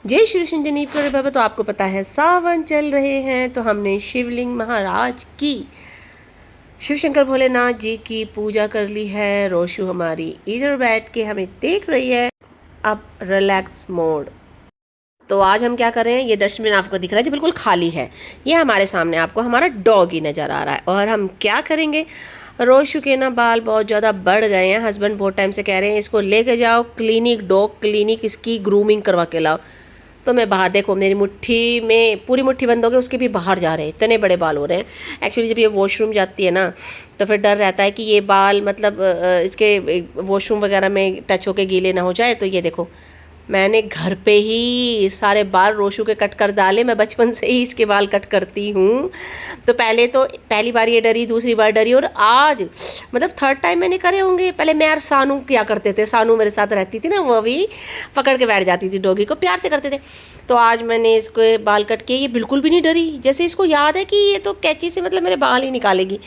जय श्री संजनी प्यारे बाबा। तो आपको पता है सावन चल रहे हैं, तो हमने शिवलिंग महाराज की, शिव शंकर भोलेनाथ जी की पूजा कर ली है। रोशु हमारी इधर बैठ के हमें देख रही है, अब रिलैक्स मोड। तो आज हम क्या कर रहे हैं, ये डस्टबिन आपको दिख रहा है जो बिल्कुल खाली है, ये हमारे सामने आपको हमारा डॉग ही नज़र आ रहा है। और हम क्या करेंगे, रोशु के ना बाल बहुत ज़्यादा बढ़ गए हैं। हस्बैंड बहुत टाइम से कह रहे हैं इसको लेके जाओ क्लिनिक, डॉग क्लिनिक, इसकी ग्रूमिंग करवा के लाओ। तो मैं बाहर, देखो मेरी मुट्ठी में पूरी मुट्ठी बंद हो गई, उसके भी बाहर जा रहे हैं, इतने बड़े बाल हो रहे हैं। एक्चुअली जब ये वॉशरूम जाती है ना, तो फिर डर रहता है कि ये बाल मतलब इसके वॉशरूम वगैरह में टच होके गीले ना हो जाए। तो ये देखो, मैंने घर पे ही सारे बाल रोशु के कट कर डाले। मैं बचपन से ही इसके बाल कट करती हूँ। तो पहली बार ये डरी, दूसरी बार डरी, और आज मतलब थर्ड टाइम मैंने करे होंगे। पहले मैं और सानू क्या करते थे, सानू मेरे साथ रहती थी ना, वो भी पकड़ के बैठ जाती थी, डॉगी को प्यार से करते थे। तो आज मैंने इसको बाल कट किए, ये बिल्कुल भी नहीं डरी। जैसे इसको याद है कि ये तो कैंची से मतलब मेरे बाल ही निकालेगी,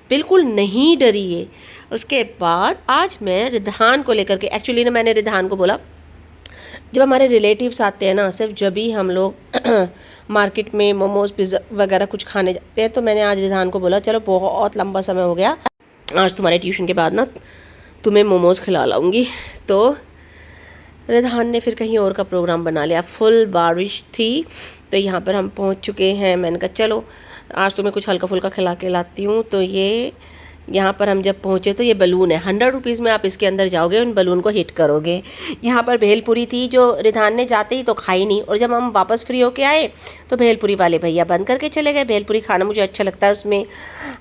बिल्कुल नहीं डरी ये। उसके बाद आज मैं रिधान को लेकर के, एक्चुअली ना मैंने रिधान को बोला, जब हमारे रिलेटिव्स आते हैं ना, सिर्फ जब ही हम लोग मार्केट में मोमोज पिज़्ज़ा वगैरह कुछ खाने जाते हैं, तो मैंने आज रिधान को बोला चलो बहुत लंबा समय हो गया, आज तुम्हारे ट्यूशन के बाद ना तुम्हें मोमोज़ खिला लाऊंगी। तो रिधान ने फिर कहीं और का प्रोग्राम बना लिया। फुल बारिश थी, तो यहाँ पर हम पहुँच चुके हैं। मैंने कहा चलो आज तुम्हें कुछ हल्का फुल्का खिला के लाती हूँ। तो ये यहाँ पर हम जब पहुँचे तो ये बलून है, 100 रुपीज़ में आप इसके अंदर जाओगे, उन बलून को हिट करोगे। यहाँ पर भेलपुरी थी जो रिधान ने जाते ही तो खाई नहीं, और जब हम वापस फ्री होके आए तो भेलपुरी वाले भैया बंद करके चले गए। भेलपुरी खाना मुझे अच्छा लगता है, उसमें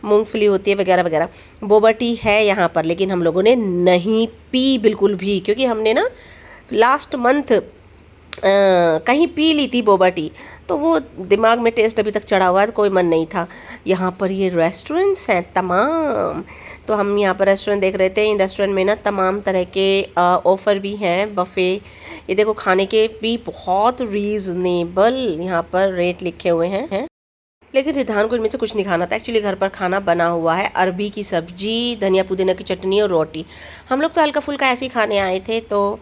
मूंगफली होती है वगैरह वगैरह। बोबा टी है यहाँ पर, लेकिन हम लोगों ने नहीं पी बिल्कुल भी, क्योंकि हमने ना लास्ट मंथ कहीं पी ली थी बोबा टी, तो वो दिमाग में टेस्ट अभी तक चढ़ा हुआ है, तो कोई मन नहीं था। यहाँ पर ये रेस्टोरेंट्स हैं तमाम, तो हम यहाँ पर रेस्टोरेंट देख रहे थे। इन रेस्टोरेंट में ना तमाम तरह के ऑफ़र भी हैं, बफ़े। ये देखो खाने के भी बहुत रीज़नेबल यहाँ पर रेट लिखे हुए हैं। लेकिन रिधान को इनमें से कुछ नहीं खाना था। एक्चुअली घर पर खाना बना हुआ है, अरबी की सब्जी, धनिया पुदीना की चटनी और रोटी। हम लोग तो हल्का फुल्का ऐसे ही खाने आए थे। तो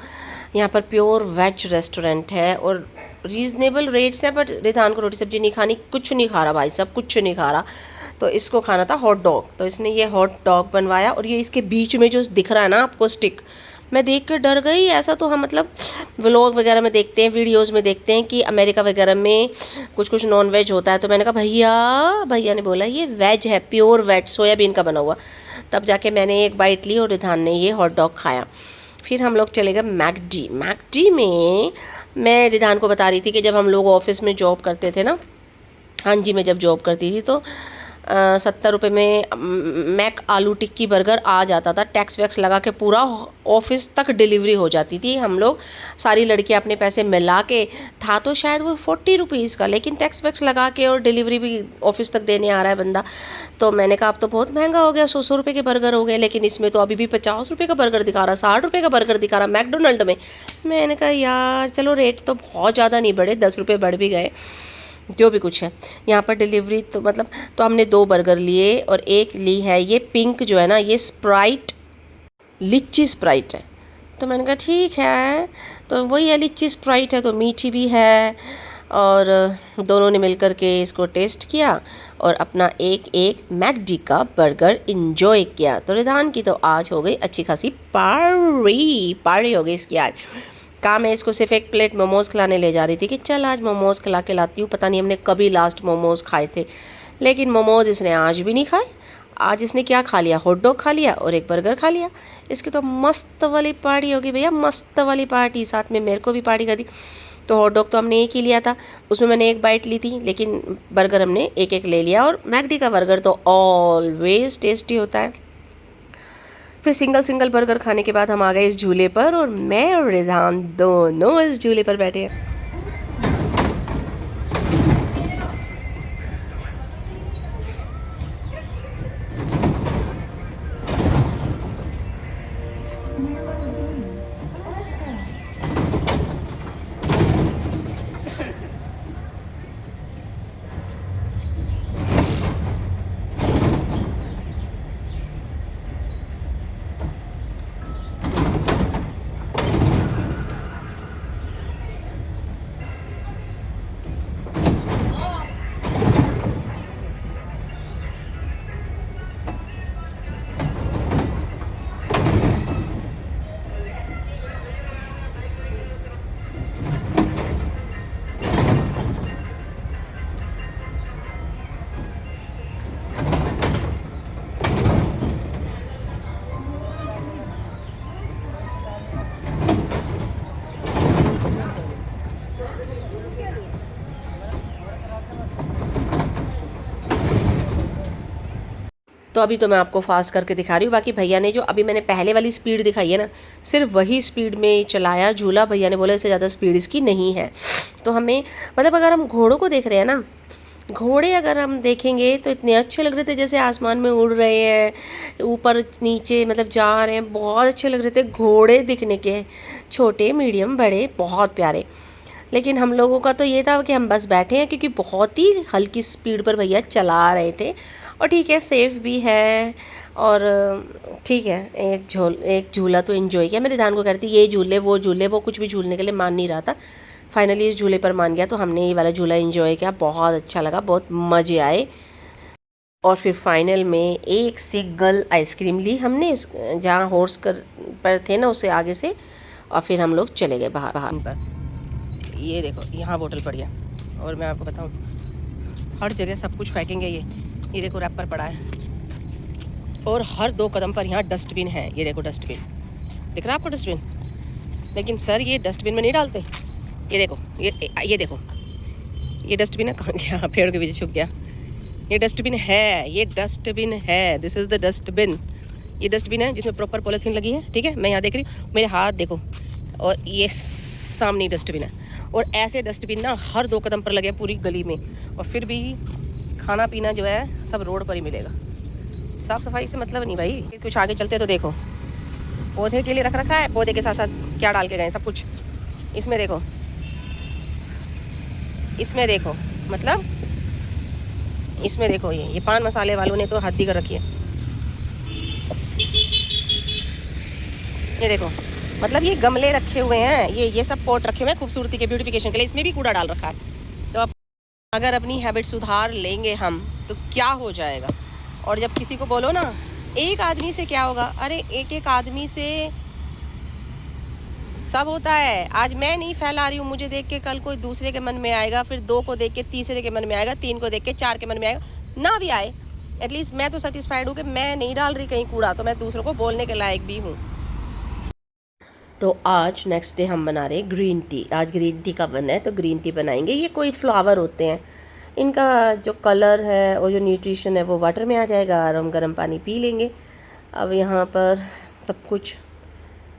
यहाँ पर प्योर वेज रेस्टोरेंट है और रीज़नेबल रेट्स हैं, बट रिधान को रोटी सब्जी नहीं खानी, कुछ नहीं खा रहा भाई साहब, कुछ नहीं खा रहा। तो इसको खाना था हॉट डॉग, तो इसने ये हॉट डॉग बनवाया। और ये इसके बीच में जो दिख रहा है ना आपको स्टिक, मैं देख कर डर गई। ऐसा तो हम मतलब व्लॉग वगैरह में देखते हैं, वीडियोस में देखते हैं कि अमेरिका वगैरह में कुछ कुछ नॉन वेज होता है। तो मैंने कहा भैया ने बोला ये वेज है, प्योर वेज, सोयाबीन का बना हुआ। तब जाके मैंने एक बाइट ली और रिधान ने ये हॉट डॉग खाया। फिर हम लोग चले गए मैकडी में। मैं रिधान को बता रही थी कि जब हम लोग ऑफिस में जॉब करते थे ना, हाँ जी, मैं जब जॉब करती थी तो 70 रुपये में मैक आलू टिक्की बर्गर आ जाता था। टैक्स वैक्स लगा के पूरा ऑफिस तक डिलीवरी हो जाती थी। हम लोग सारी लड़कियां अपने पैसे मिला के, था तो शायद वो 40 रुपीज़ का, लेकिन टैक्स वैक्स लगा के और डिलीवरी भी ऑफिस तक देने आ रहा है बंदा। तो मैंने कहा अब तो बहुत महंगा हो गया, 100 रुपये के बर्गर हो गए। लेकिन इसमें तो अभी भी 50 रुपये का बर्गर दिखा रहा, 60 रुपये का बर्गर दिखा रहा मैकडोनल्ड में। मैंने कहा यार चलो रेट तो बहुत ज़्यादा नहीं बढ़े, 10 रुपये बढ़ भी गए, जो भी कुछ है। यहाँ पर डिलीवरी तो मतलब, तो हमने 2 बर्गर लिए और एक ली है ये पिंक जो है ना, ये स्प्राइट, लिच्ची स्प्राइट है। तो मैंने कहा ठीक है, तो वही है लिच्ची स्प्राइट है, तो मीठी भी है। और दोनों ने मिलकर के इसको टेस्ट किया और अपना एक एक मैकडी का बर्गर इंजॉय किया। तो रिधान की तो आज हो गई अच्छी खासी पार्टी हो गई इसकी आज। कहा मैं इसको सिर्फ एक प्लेट मोमोज़ खिलाने ले जा रही थी कि चल आज मोमोज़ खिला के लाती हूँ। पता नहीं हमने कभी लास्ट मोमोज़ खाए थे, लेकिन मोमोज़ इसने आज भी नहीं खाए। आज इसने क्या खा लिया, हॉट डॉग खा लिया और एक बर्गर खा लिया। इसकी तो मस्त वाली पार्टी होगी भैया, मस्त वाली पार्टी। साथ में मेरे को भी पार्टी कर दी। तो हॉट डॉग तो हमने एक ही लिया था, उसमें मैंने एक बाइट ली थी, लेकिन बर्गर हमने एक एक ले लिया। और मैकडी का बर्गर तो ऑलवेज टेस्टी होता है। फिर सिंगल बर्गर खाने के बाद हम आ गए इस झूले पर, और मैं और रिधान दोनों इस झूले पर बैठे हैं। तो अभी तो मैं आपको फास्ट करके दिखा रही हूँ। बाकी भैया ने जो अभी मैंने पहले वाली स्पीड दिखाई है ना, सिर्फ वही स्पीड में चलाया झूला। भैया ने बोला इससे ज़्यादा स्पीड इसकी नहीं है। तो हमें मतलब अगर हम घोड़ों को देख रहे हैं ना, घोड़े अगर हम देखेंगे तो इतने अच्छे लग रहे थे, जैसे आसमान में उड़ रहे हैं, ऊपर नीचे मतलब जा रहे हैं, बहुत अच्छे लग रहे थे घोड़े दिखने के, छोटे मीडियम बड़े, बहुत प्यारे। लेकिन हम लोगों का तो ये था कि हम बस बैठे हैं, क्योंकि बहुत ही हल्की स्पीड पर भैया चला रहे थे। और ठीक है, सेफ़ भी है। और ठीक है, एक झूला तो एंजॉय किया। मेरे ध्यान को कह रही थी ये झूले वो कुछ भी झूलने के लिए मान नहीं रहा था। फाइनली इस झूले पर मान गया, तो हमने ये वाला झूला एंजॉय किया, बहुत अच्छा लगा, बहुत मज़े आए। और फिर फाइनल में एक सिंगल आइसक्रीम ली हमने, उस जहाँ हॉर्स पर थे ना, उससे आगे से। और फिर हम लोग चले गए बाहर पर। ये देखो यहाँ बोतल पड़ी है, और मैं आपको बताऊँ हर जगह सब कुछ फेंकेंगे। ये देखो रैपर पड़ा है, और हर 2 कदम पर यहाँ डस्टबिन है। ये देखो डस्टबिन दिख रहा है आपको, डस्टबिन। लेकिन सर ये डस्टबिन में नहीं डालते। ये देखो, ये देखो, ये डस्टबिन है, कहाँ गया, पेड़ के पीछे छुप गया। ये डस्टबिन है, ये डस्टबिन है, दिस इज़ द डस्टबिन। ये डस्टबिन है जिसमें प्रॉपर पॉलीथीन लगी है, ठीक है। मैं यहाँ देख रही हूँ, मेरे हाथ देखो, और ये सामने डस्टबिन है। और ऐसे डस्टबिन ना हर 2 कदम पर लगे पूरी गली में। और फिर भी खाना पीना जो है सब रोड पर ही मिलेगा। साफ़ सफाई से मतलब नहीं भाई। फिर कुछ आगे चलते तो देखो, पौधे के लिए रख रखा है, पौधे के साथ साथ क्या डाल के गए सब कुछ। इसमें देखो, इसमें देखो, मतलब इसमें देखो, ये पान मसाले वालों ने तो हद ही कर रखी है। ये देखो, मतलब ये गमले रखे हुए हैं, ये सब पॉट रखे हुए हैं खूबसूरती के, ब्यूटिफिकेशन के लिए। इसमें भी कूड़ा डाल रखा है। तो अब अगर अपनी हैबिट सुधार लेंगे हम तो क्या हो जाएगा। और जब किसी को बोलो ना, एक आदमी से क्या होगा, अरे एक आदमी से सब होता है। आज मैं नहीं फैला रही हूँ, मुझे देख के कल कोई दूसरे के मन में आएगा, फिर 2 को देख के तीसरे के मन में आएगा, 3 को देख के 4 के मन में आएगा। ना भी आए, एटलीस्ट मैं तो सेटिस्फाइड हूँ कि मैं नहीं डाल रही कहीं कूड़ा, तो मैं दूसरों को बोलने के लायक भी हूँ। तो आज नेक्स्ट डे हम बना रहे हैं ग्रीन टी। आज ग्रीन टी का बना है, तो ग्रीन टी बनाएंगे। ये कोई फ्लावर होते हैं, इनका जो कलर है और जो न्यूट्रिशन है वो वाटर में आ जाएगा, और हम गर्म पानी पी लेंगे। अब यहाँ पर सब कुछ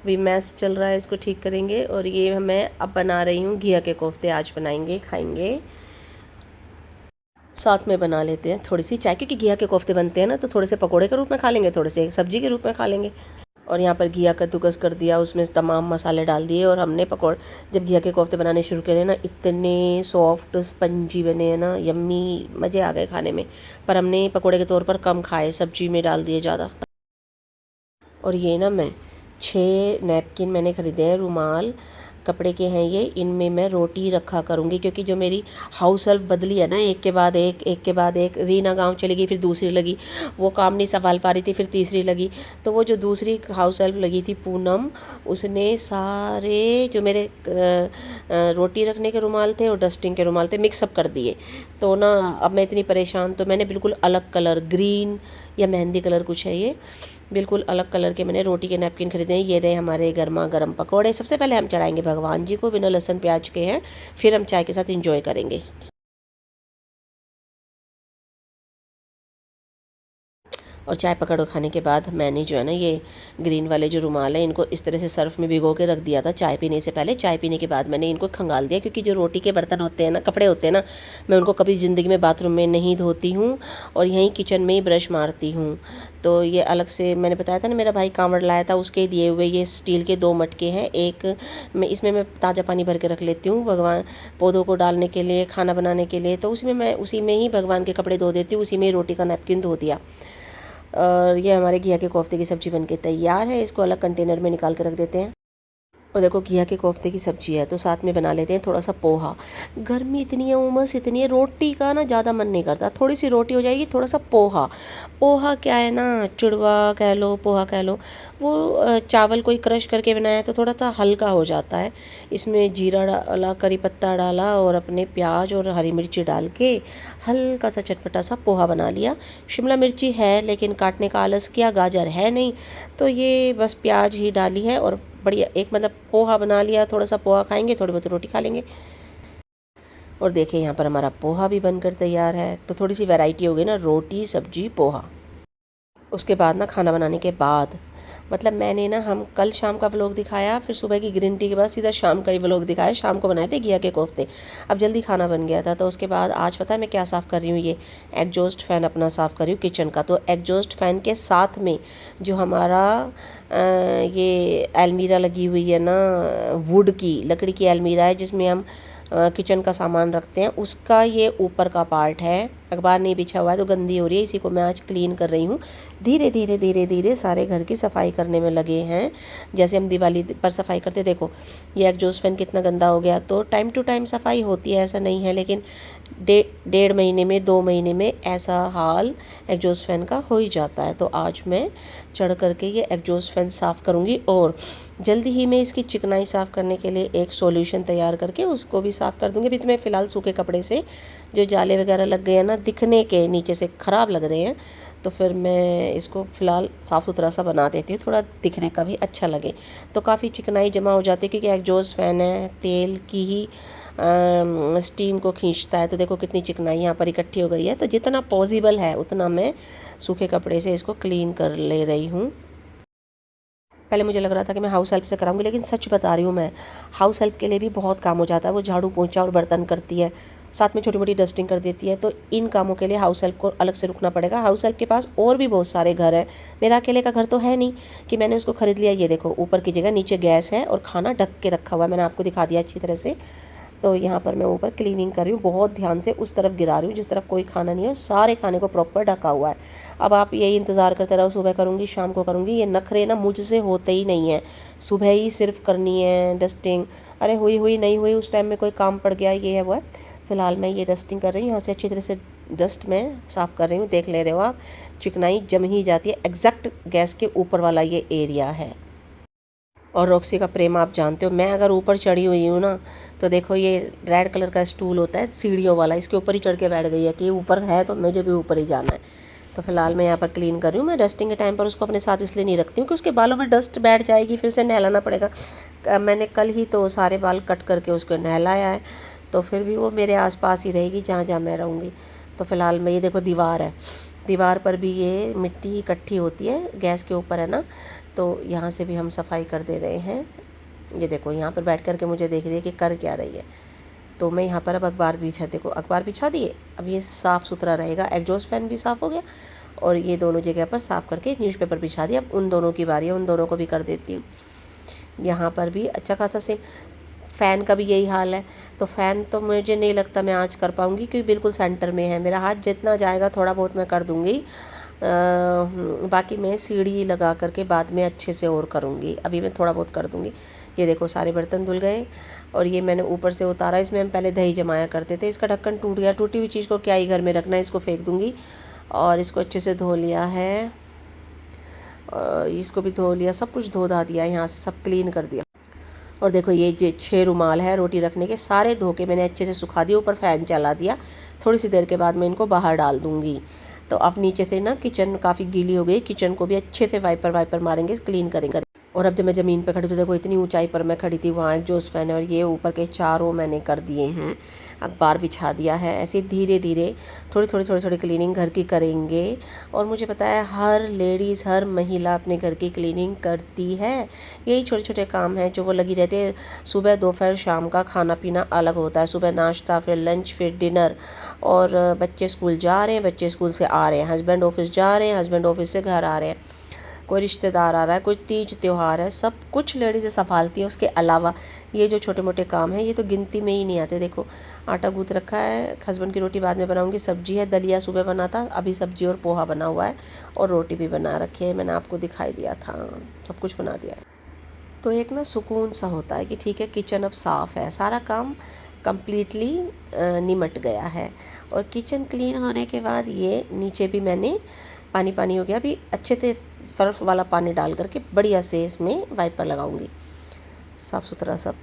भी मैस चल रहा है, इसको ठीक करेंगे। और ये मैं अब बना रही हूँ घिया के कोफ्ते, आज बनाएंगे, खाएंगे। साथ में बना लेते हैं थोड़ी सी चाय, क्योंकि घिया के कोफ्ते बनते हैं ना, तो थोड़े से पकोड़े के रूप में खा लेंगे, थोड़े से सब्जी के रूप में खा लेंगे। और यहाँ पर घिया कद्दूकस कर दिया, उसमें तमाम मसाले डाल दिए, और हमने पकौड़े जब घिया के कोफ्ते बनाने शुरू करे ना, इतने सॉफ्ट स्पंजी बने हैं ना, यम्मी, मज़े आ गए खाने में। पर हमने पकौड़े के तौर पर कम खाए, सब्जी में डाल दिए ज़्यादा। और ये ना मैं 6 नैपकिन मैंने ख़रीदे हैं, रुमाल कपड़े के हैं ये, इनमें मैं रोटी रखा करूँगी। क्योंकि जो मेरी हाउस हेल्प बदली है ना, एक के बाद एक, रीना गांव चली गई, फिर दूसरी लगी, वो काम नहीं संभाल पा रही थी, फिर तीसरी लगी। तो वो जो दूसरी हाउस हेल्प लगी थी पूनम, उसने सारे जो मेरे रोटी रखने के रुमाल थे और डस्टिंग के रुमाल थे मिक्सअप कर दिए। तो ना अब मैं इतनी परेशान, तो मैंने बिल्कुल अलग कलर, ग्रीन या मेहंदी कलर कुछ है ये, बिल्कुल अलग कलर के मैंने रोटी के नैपकिन खरीदे हैं। ये रहे हमारे गर्मा गर्म पकौड़े। सबसे पहले हम चढ़ाएंगे भगवान जी को, बिना लहसुन प्याज के हैं, फिर हम चाय के साथ एंजॉय करेंगे। और चाय पकड़ खाने के बाद मैंने जो है ना, ये ग्रीन वाले जो रुमाल है, इनको इस तरह से सर्फ में भिगो के रख दिया था चाय पीने से पहले। चाय पीने के बाद मैंने इनको खंगाल दिया, क्योंकि जो रोटी के बर्तन होते हैं ना, कपड़े होते हैं ना, मैं उनको कभी ज़िंदगी में बाथरूम में नहीं धोती हूँ, और यहीं किचन में ही ब्रश मारती हूँ। तो ये अलग से मैंने बताया था ना, मेरा भाई कांवड़ लाया था, उसके दिए हुए ये स्टील के 2 मटके हैं। एक मैं इसमें मैं ताज़ा पानी भर के रख लेती हूँ, भगवान पौधों को डालने के लिए, खाना बनाने के लिए। तो उसी में ही भगवान के कपड़े धो देती हूँ, उसी में ही रोटी का नैपकिन धो दिया। और ये हमारे घिया के कोफ्ते की सब्ज़ी बनके तैयार है। इसको अलग कंटेनर में निकाल के रख देते हैं। और देखो घिया के कोफ्ते की सब्ज़ी है, तो साथ में बना लेते हैं थोड़ा सा पोहा। गर्मी इतनी है, उमस इतनी है, रोटी का ना ज़्यादा मन नहीं करता, थोड़ी सी रोटी हो जाएगी, थोड़ा सा पोहा। पोहा क्या है ना, चिड़वा कह लो, पोहा कह लो, वो चावल कोई क्रश करके बनाया तो थोड़ा सा हल्का हो जाता है। इसमें जीरा डाला, करी पत्ता डाला, और अपने प्याज और हरी मिर्ची डाल के हल्का सा चटपटा सा पोहा बना लिया। शिमला मिर्ची है लेकिन काटने का आलस किया, गाजर है नहीं, तो ये बस प्याज ही डाली है, और बढ़िया एक मतलब पोहा बना लिया। थोड़ा सा पोहा खाएंगे, थोड़ी बहुत रोटी खा लेंगे। और देखिए यहाँ पर हमारा पोहा भी बनकर तैयार है। तो थोड़ी सी वैरायटी हो गई ना, रोटी सब्जी पोहा। उसके बाद ना खाना बनाने के बाद, मतलब मैंने ना, हम कल शाम का व्लॉग दिखाया, फिर सुबह की ग्रीन टी के बाद सीधा शाम का ही व्लॉग दिखाया। शाम को बनाए थे घिया के कोफ्ते। अब जल्दी खाना बन गया था, तो उसके बाद आज पता है मैं क्या साफ़ कर रही हूँ, ये एग्जॉस्ट फ़ैन अपना साफ़ कर रही हूँ किचन का। तो एग्जॉस्ट फ़ैन के साथ में जो हमारा ये अलमीरा लगी हुई है ना, वुड की लकड़ी की अलमीरा है जिसमें हम किचन का सामान रखते हैं, उसका ये ऊपर का पार्ट है। अखबार नहीं बिछा हुआ है तो गंदी हो रही है, इसी को मैं आज क्लीन कर रही हूँ। धीरे धीरे धीरे धीरे सारे घर की सफाई करने में लगे हैं, जैसे हम दिवाली पर सफाई करते। देखो ये एग्जॉस्ट फैन कितना गंदा हो गया। तो टाइम टू टाइम सफाई होती है, ऐसा नहीं है, लेकिन 1.5 महीने में 2 महीने में ऐसा हाल एग्जॉस्ट फैन का हो ही जाता है। तो आज मैं चढ़ करके ये एग्जॉस्ट फैन साफ़ करूँगी, और जल्दी ही मैं इसकी चिकनाई साफ़ करने के लिए एक सॉल्यूशन तैयार करके उसको भी साफ़ कर दूँगी। अभी तो मैं फ़िलहाल सूखे कपड़े से जो जाले वगैरह लग गए हैं ना, दिखने के नीचे से ख़राब लग रहे हैं, तो फिर मैं इसको फ़िलहाल साफ़ सुथरा सा बना देती हूँ, थोड़ा दिखने का भी अच्छा लगे। तो काफ़ी चिकनाई जमा हो जाती है, क्योंकि एग्जॉस्ट फ़ैन है, तेल की ही स्टीम को खींचता है। तो देखो कितनी चिकनाई यहाँ पर इकट्ठी हो गई है। तो जितना पॉसिबल है उतना मैं सूखे कपड़े से इसको क्लीन कर ले रही हूँ। पहले मुझे लग रहा था कि मैं हाउस हेल्प से कराऊंगी, लेकिन सच बता रही हूँ मैं, हाउस हेल्प के लिए भी बहुत काम हो जाता है। वो झाड़ू पोंछा और बर्तन करती है, साथ में छोटी मोटी डस्टिंग कर देती है। तो इन कामों के लिए हाउस हेल्प को अलग से रुकना पड़ेगा। हाउस हेल्प के पास और भी बहुत सारे घर हैं, मेरा अकेले का घर तो है नहीं कि मैंने उसको ख़रीद लिया। ये देखो ऊपर की जगह, नीचे गैस है और खाना ढक के रखा हुआ है, मैंने आपको दिखा दिया अच्छी तरह से। तो यहाँ पर मैं ऊपर क्लीनिंग कर रही हूँ, बहुत ध्यान से उस तरफ गिरा रही हूँ जिस तरफ कोई खाना नहीं है, और सारे खाने को प्रॉपर ढका हुआ है। अब आप यही इंतज़ार करते रहो, सुबह करूँगी शाम को करूँगी, ये नखरे ना मुझसे होते ही नहीं है। सुबह ही सिर्फ करनी है डस्टिंग, अरे हुई हुई नहीं हुई, उस टाइम में कोई काम पड़ गया, ये है वो है। फ़िलहाल मैं ये डस्टिंग कर रही हूँ, यहाँ से अच्छी तरह से डस्ट में साफ़ कर रही हूँ। देख ले रहे हो आप, चिकनाई जम ही जाती है। एग्जैक्ट गैस के ऊपर वाला ये एरिया है। और रॉक्सी का प्रेम आप जानते हो, मैं अगर ऊपर चढ़ी हुई हूँ ना, तो देखो ये रेड कलर का स्टूल होता है सीढ़ियों वाला, इसके ऊपर ही चढ़ के बैठ गई है कि ऊपर है तो मुझे भी ऊपर ही जाना है। तो फिलहाल मैं यहाँ पर क्लीन कर रही हूँ। मैं डस्टिंग के टाइम पर उसको अपने साथ इसलिए नहीं रखती हूँ कि उसके बालों में डस्ट बैठ जाएगी, फिर से नहलाना पड़ेगा। मैंने कल ही तो सारे बाल कट करके उसको नहलाया है, तो फिर भी वो मेरे आसपास ही रहेगी जहाँ जहाँ मैं रहूँगी। तो फिलहाल मैं, ये देखो दीवार है, दीवार पर भी ये मिट्टी इकट्ठी होती है, गैस के ऊपर है ना, तो यहाँ से भी हम सफाई कर दे रहे हैं। ये देखो यहाँ पर बैठ कर के मुझे देख रही है कि कर क्या रही है। तो मैं यहाँ पर अब अखबार बिछा, देखो अखबार बिछा दिए, अब ये साफ़ सुथरा रहेगा। एग्जॉस्ट फैन भी साफ़ हो गया, और ये दोनों जगह पर साफ़ करके न्यूज़पेपर बिछा दिया। अब उन दोनों की बारी है, उन दोनों को भी कर देती हूँ। यहाँ पर भी अच्छा खासा सेम, फ़ैन का भी यही हाल है। तो फ़ैन तो मुझे नहीं लगता मैं आज कर पाऊँगी, क्योंकि बिल्कुल सेंटर में है, मेरा हाथ जितना जाएगा थोड़ा बहुत मैं कर दूँगी। बाकी मैं सीढ़ी लगा करके बाद में अच्छे से और करूँगी, अभी मैं थोड़ा बहुत कर दूँगी। ये देखो सारे बर्तन धुल गए, और ये मैंने ऊपर से उतारा, इसमें हम पहले दही जमाया करते थे, इसका ढक्कन टूट गया। टूटी हुई चीज़ को क्या ही घर में रखना है, इसको फेंक दूँगी। और इसको अच्छे से धो लिया है, और इसको भी धो लिया, सब कुछ धो धा दिया, यहाँ से सब क्लीन कर दिया। और देखो ये 6 रुमाल है रोटी रखने के, सारे धो के मैंने अच्छे से सुखा दिए, ऊपर फ़ैन चला दिया। थोड़ी सी देर के बाद मैं इनको बाहर डाल दूँगी। तो अब नीचे से ना किचन काफ़ी गीली हो गई, किचन को भी अच्छे से वाइपर मारेंगे, क्लीन करेंगे। और अब जब मैं ज़मीन पर खड़ी थी, देखो इतनी ऊंचाई पर मैं खड़ी थी, वहाँ एग्जॉस्ट फैन है, और ये ऊपर के चारों मैंने कर दिए हैं, अखबार बिछा दिया है। ऐसे धीरे धीरे थोड़ी क्लीनिंग घर की करेंगे। और मुझे पता है हर लेडीज़, हर महिला अपने घर की क्लीनिंग करती है। यही छोटे छोटे काम हैं जो वो लगी रहती है। सुबह दोपहर शाम का खाना पीना अलग होता है, सुबह नाश्ता, फिर लंच, फिर डिनर। और बच्चे स्कूल जा रहे हैं, बच्चे स्कूल से आ रहे हैं, हस्बैंड ऑफिस जा रहे हैं, हस्बैंड ऑफिस से घर आ रहे हैं, कोई रिश्तेदार आ रहा है, कोई तीज त्यौहार है, सब कुछ लेडीज़ संभालती है। उसके अलावा ये जो छोटे मोटे काम हैं, ये तो गिनती में ही नहीं आते। देखो आटा गूँथ रखा है, हस्बैंड की रोटी बाद में बनाऊंगी, सब्जी है, दलिया सुबह बना था, अभी सब्जी और पोहा बना हुआ है, और रोटी भी बना रखी है, मैंने आपको दिखाई दिया था, सब कुछ बना दिया है। तो एक ना सुकून सा होता है कि ठीक है किचन अब साफ़ है, सारा काम कम्प्लीटली निमट गया है। और किचन क्लीन होने के बाद ये नीचे भी मैंने पानी हो गया, अभी अच्छे से सर्फ वाला पानी डाल करके बढ़िया से इसमें वाइपर लगाऊंगी, साफ़ सुथरा सब।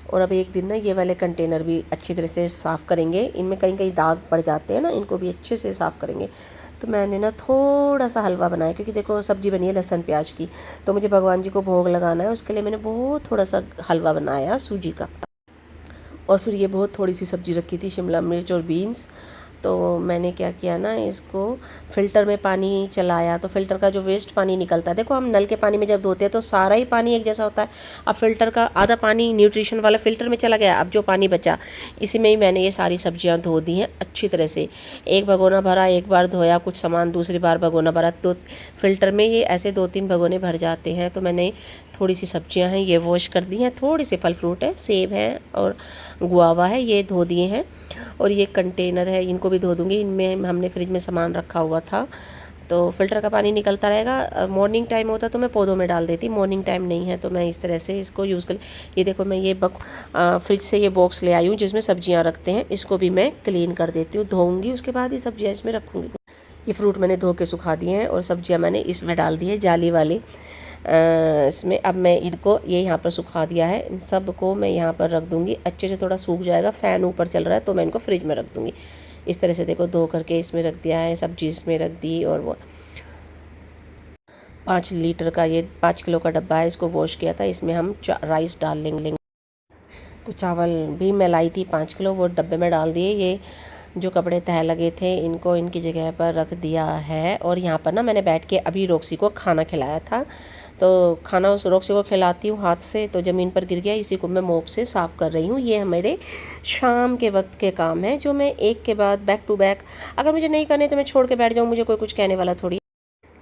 और अब एक दिन ना ये वाले कंटेनर भी अच्छी तरह से साफ़ करेंगे, इनमें कहीं कहीं दाग पड़ जाते हैं ना, इनको भी अच्छे से साफ़ करेंगे। तो मैंने ना थोड़ा सा हलवा बनाया, क्योंकि देखो सब्ज़ी बनी है लहसुन प्याज की, तो मुझे भगवान जी को भोग लगाना है, उसके लिए मैंने बहुत थोड़ा सा हलवा बनाया सूजी का। और फिर ये बहुत थोड़ी सी सब्ज़ी रखी थी, शिमला मिर्च और बीन्स, तो मैंने क्या किया ना, इसको फ़िल्टर में पानी चलाया तो फ़िल्टर का जो वेस्ट पानी निकलता है, देखो हम नल के पानी में जब धोते हैं तो सारा ही पानी एक जैसा होता है। अब फ़िल्टर का आधा पानी न्यूट्रिशन वाला फ़िल्टर में चला गया, अब जो पानी बचा इसी में ही मैंने ये सारी सब्जियां धो दी हैं अच्छी तरह से। एक भगोना भरा, एक बार धोया कुछ सामान, दूसरी बार भगोना भरा, तो फ़िल्टर में ये ऐसे 2-3 भगोने भर जाते हैं। तो मैंने थोड़ी सी सब्जियां हैं ये वॉश कर दी हैं, थोड़ी सी फल फ्रूट है, सेब है और गुआवा है, ये धो दिए हैं। और ये कंटेनर है, इनको भी धो दूँगी। इनमें हमने फ्रिज में सामान रखा हुआ था, तो फ़िल्टर का पानी निकलता रहेगा। मॉर्निंग टाइम होता तो मैं पौधों में डाल देती, मॉर्निंग टाइम नहीं है तो मैं इस तरह से इसको यूज़ कर। ये देखो मैं ये फ्रिज से ये बॉक्स ले आई हूँ जिसमें सब्जियाँ रखते हैं, इसको भी मैं क्लीन कर देती हूँ, धोऊँगी, उसके बाद ही सब्जियाँ इसमें रखूँगी। ये फ्रूट मैंने धो के सुखा दिए हैं और सब्जियाँ मैंने इसमें डाल दी है जाली वाली इसमें। अब मैं इनको ये यहाँ पर सुखा दिया है, इन सब को मैं यहाँ पर रख दूँगी, अच्छे से थोड़ा सूख जाएगा। फ़ैन ऊपर चल रहा है तो मैं इनको फ्रिज में रख दूँगी। इस तरह से देखो धो करके इसमें रख दिया है, सब्जी इसमें रख दी। और वो 5 लीटर का, ये 5 किलो का डब्बा है, इसको वॉश किया था। इसमें हम राइस डाल लेंगे। तो चावल भी मैं लाई थी 5 किलो, वो डब्बे में डाल दिए। ये जो कपड़े तह लगे थे इनको इनकी जगह पर रख दिया है। और यहाँ पर ना मैंने बैठ के अभी रॉक्सी को खाना खिलाया था, तो खाना उस रॉक्सी को खिलाती हूँ हाथ से, तो ज़मीन पर गिर गया, इसी को मैं मोप से साफ़ कर रही हूँ। ये मेरे शाम के वक्त के काम है जो मैं एक के बाद बैक टू बैक, अगर मुझे नहीं करने तो मैं छोड़ के बैठ जाऊँ, मुझे कोई कुछ कहने वाला थोड़ी।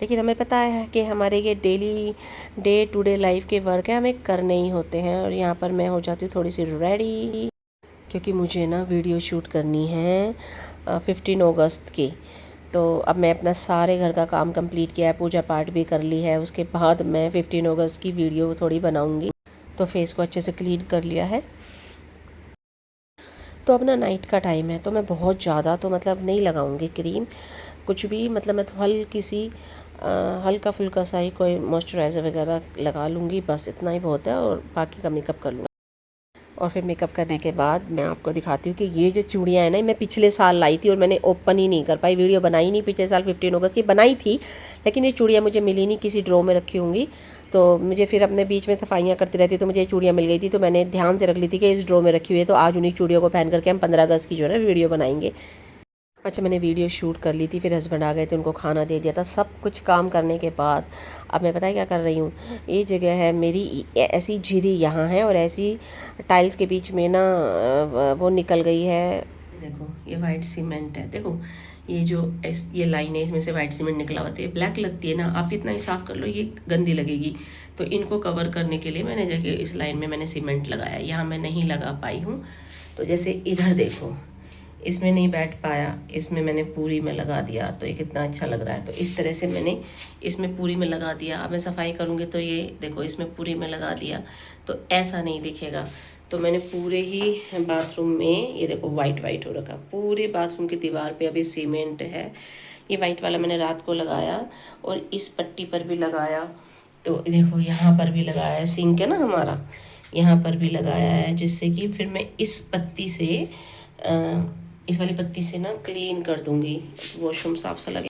लेकिन हमें पता है कि हमारे ये daily day to day life के वर्क है, हमें करने ही होते हैं। और यहाँ पर मैं हो जाती हूँ थोड़ी सी रेडी, क्योंकि मुझे ना वीडियो शूट करनी है 15 अगस्त की। तो अब मैं अपना सारे घर का काम कंप्लीट किया है, पूजा पाठ भी कर ली है, उसके बाद मैं 15 अगस्त की वीडियो थोड़ी बनाऊंगी। तो फेस को अच्छे से क्लीन कर लिया है। तो अब ना नाइट का टाइम है तो मैं बहुत ज़्यादा तो मतलब नहीं लगाऊंगी क्रीम कुछ भी, मतलब मैं तो हल्की सी हल्का फुल्का सा ही कोई मॉइस्चराइज़र वगैरह लगा लूँगी, बस इतना ही बहुत है। और बाकी का मेकअप कर लूँगी। और फिर मेकअप करने के बाद मैं आपको दिखाती हूँ कि ये जो चूड़ियाँ हैं ना, मैं पिछले साल लाई थी और मैंने ओपन ही नहीं कर पाई, वीडियो बनाई नहीं। पिछले साल 15 अगस्त की बनाई थी, लेकिन ये चूड़ियाँ मुझे मिली नहीं, किसी ड्रॉ में रखी होंगी। तो मुझे फिर अपने बीच में सफाइयाँ करती रहती, तो मुझे ये चूड़ियाँ मिल गई थी, तो मैंने ध्यान से रख ली थी कि इस ड्रॉ में रखी हुई है। तो आज उन्हीं चूड़ियों को पहन करके हम 15 अगस्त की जो है ना वीडियो बनाएंगे। अच्छा, मैंने वीडियो शूट कर ली थी, फिर हस्बैंड आ गए थे, उनको खाना दे दिया था। सब कुछ काम करने के बाद अब मैं पता है क्या कर रही हूँ, ये जगह है मेरी, ऐसी झिरी यहाँ है और ऐसी टाइल्स के बीच में ना वो निकल गई है। देखो ये वाइट सीमेंट है, देखो ये जो ये लाइन है इसमें से वाइट सीमेंट निकला हुआ है, ब्लैक लगती है ना, आप इतना ही साफ़ कर लो, ये गंदी लगेगी। तो इनको कवर करने के लिए मैंने देखिए इस लाइन में मैंने सीमेंट लगाया, यहाँ मैं नहीं लगा पाई हूँ। तो जैसे इधर देखो, इसमें नहीं बैठ पाया, इसमें मैंने पूरी में लगा दिया, तो ये कितना अच्छा लग रहा है। तो इस तरह से मैंने इसमें पूरी में लगा दिया। अब मैं सफाई करूँगी तो ये देखो इसमें पूरी में लगा दिया, तो ऐसा नहीं दिखेगा। तो मैंने पूरे ही बाथरूम में ये देखो वाइट वाइट हो रखा, पूरे बाथरूम की दीवार पे अभी सीमेंट है। ये वाइट वाला मैंने रात को लगाया और इस पट्टी पर भी लगाया, तो देखो यहाँ पर भी लगाया है, सिंक है ना हमारा, यहाँ पर भी लगाया है, जिससे कि फिर मैं इस पत्ती से इस वाली पत्ती से ना क्लीन कर दूंगी, वॉशरूम साफ सा लगे।